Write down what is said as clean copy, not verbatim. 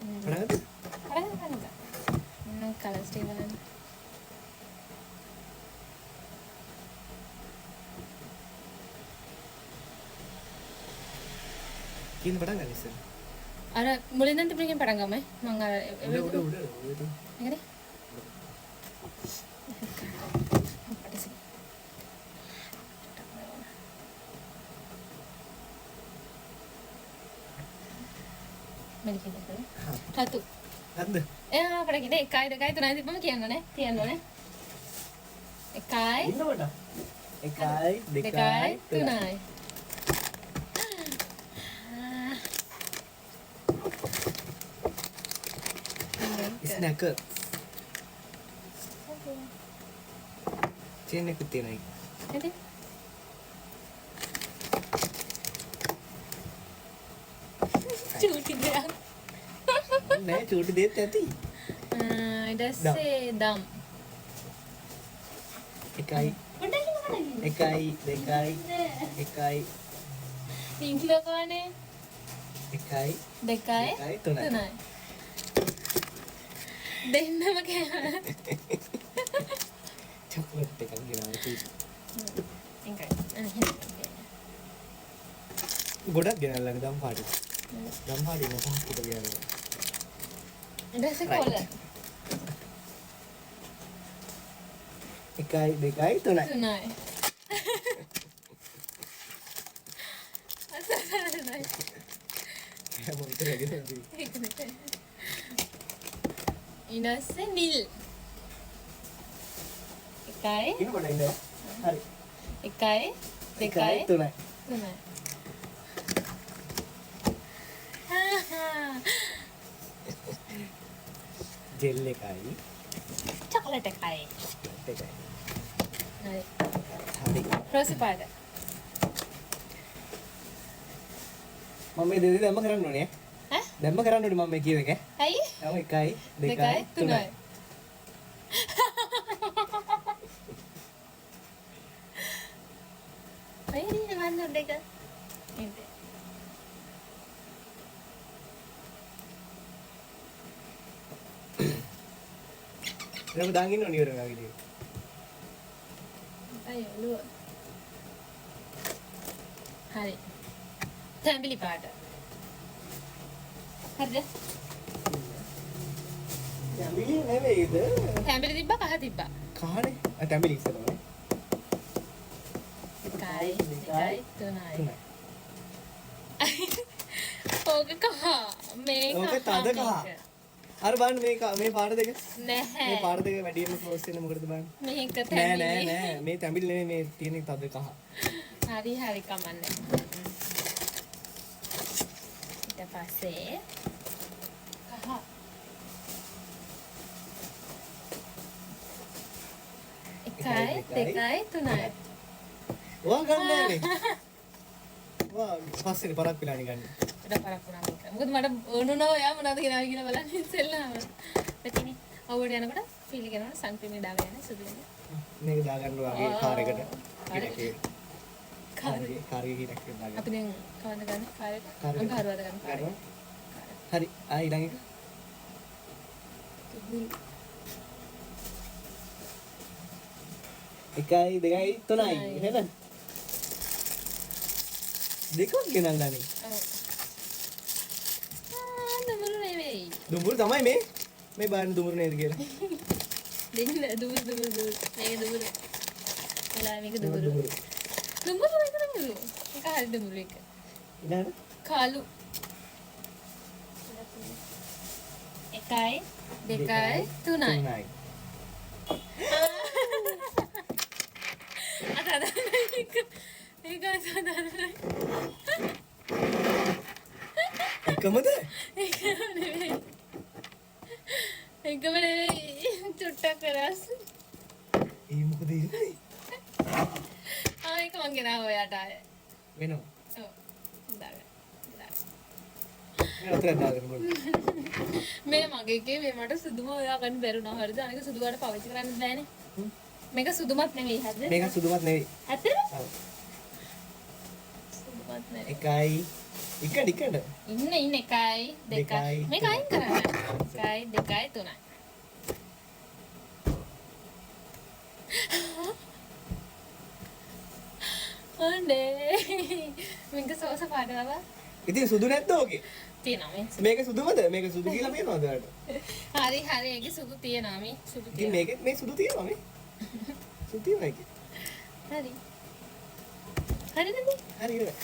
පටන් ගන්න. කලර්ස් ටික බලන්න. කීන පටන් ගන්න ඉස්සෙල්ලා. අර මුලින් නම් තිබුණේ පටන් ගමු මම අර උඩ එකට Satu. Ada. Pada kita ekai itu nanti pun kian mana? Ekai. Ini mana? Ekai, dekai, tunai. Snacker. Sini ikutin lagi. Nanti. Cuti dia. නෑ චූටි දෙත් ඇති. ඊට පස්සේ දම්. 1යි 1යි 2යි 1යි ඉංග්‍රීසි කවනේ 1යි 2යි 3යි. දෙන්නම කෑම. චොක්ලට් එකක් ගෙනාවා චූටි. ගොඩක් ගෙනල්ලා දම් පාටි. දම් පාටි මොකක්ද කියලා. Dah sekolah. 1යි 2යි 3යි. Tunai. Asal tunai. Kamu itu lagi nanti. Ina se nil. Ekai. Ini mana ini? Hari. Ekai. Dekai. Tunai. Tunai. Gel එකයි චොකලට් එකයි. එකයි. හරි. හරි. රෝසි පාට. මම මේ දෙදේ දැම්ම කරන්න ඕනේ. ඈ? දැම්ම කරන්න ඕනේ මම මේ කියව එක. ඇයි? තව 1යි 2යි 3යි. අයියනේ මන්න දෙක. එන්න. Kenapa dangin no niyor lagi dia? Ayo lu. Hari. Tembili pada. Hari. Tembili නෙවෙයි itu. Tembili තිබ්බා කහ තිබ්බා. කහනේ. තembili ඉස්සරහනේ. එකයි දෙකයි තුනයි. තුනයි. ඕක කහ. මේක ඕක තද කහ. අර බලන්න මේ පාට දෙක නැහැ. මේ පාට දෙක වැඩිම ක්ලෝස් වෙන මොකටද බලන්න. මේක නෑ තැඹිලි. නෑ මේ තැඹිලි නෙමෙයි මේ තියෙන තද කහ. හරි කමන්නේ. ඊට පස්සේ කහ. එකයි දෙකයි තුනයි. ඔයා ගන්න නෑනේ. ඔයා පස්සේ පරක් පිලානි ගන්න. උඩ පරක් වුණා මේක. මොකද මට ඕනුනෝ යා මොනවද කියනවා කියලා බලන්න ඉස්සෙල්ලාම. පැතිනේ. අවුවට යනකොට ෆීල් කරනවා සන්ක්‍රීම් එක දාගෙන යන සුදු වෙන. මේක දාගන්න වගේ කාර් එකට. කාර් එකේ ගිරක් දාගන්න. අපි දැන් කවද්ද ගන්න කාර් එක? කාර් එක. මම කාර්වද ගන්න කාර් එක. හරි. ඊළඟ එක. එකයි දෙකයි තුනයි නේද? දෙකක් ගෙනල්ලානේ. ඔව්. දුමුරු නෙවෙයි. දුඹුරු තමයි මේ බලන්න දුඹුරු නේද කියලා. දෙන්න දුමුරු. මේක දුමුරු. එලා මේක දුමුරු. දුමුරු මේක දුමුරු. ඒක හරි දුමුරු එක. ඊළඟ කාලු. එකයි දෙකයි තුනයි. අද ඒක සාධාරණයි. එකමද? එකම නෙවෙයි චුට්ටක් කරස්. ඒ මොකද ඉන්නේ? ඒක මං ගෙනාවා ඔයාට ආය. වෙනව. ඔව්. දාගන්න. මේ අතර දාගන්න ඕනේ. මේ මගේ එකේ මේ මට සුදුම හොයා ගන්න බැරුණා. හරිද? අනික සුදු කාට පාවිච්චි කරන්න බෑනේ. මේක සුදුමත් නෙවෙයි හරිද? මේක සුදුමත් නෙවෙයි. ඇත්තද? ඔව්. සුදුමත් නෙවෙයි. එකයි ඉක්කඩ ඉක්කඩ. ඉන්න 1 2 මේක අයින් කරන්න 1 2 3යි අනේ මේක සෝස පාට බබා ඉතින් සුදු නැද්ද ඕකේ? තියෙනවා මේ මේක සුදුමද? මේක සුදු කියලා පේනවද ඔයාලට? හරි හරි ඒකේ සුදු තියෙනවා මේ සුදු ඉතින් තියෙනවා මේකෙත් මේ සුදු තියෙනවා මේ. සුදු තියෙනවා ඒකේ. හරි හරිද මේ හරි ඉවරයි.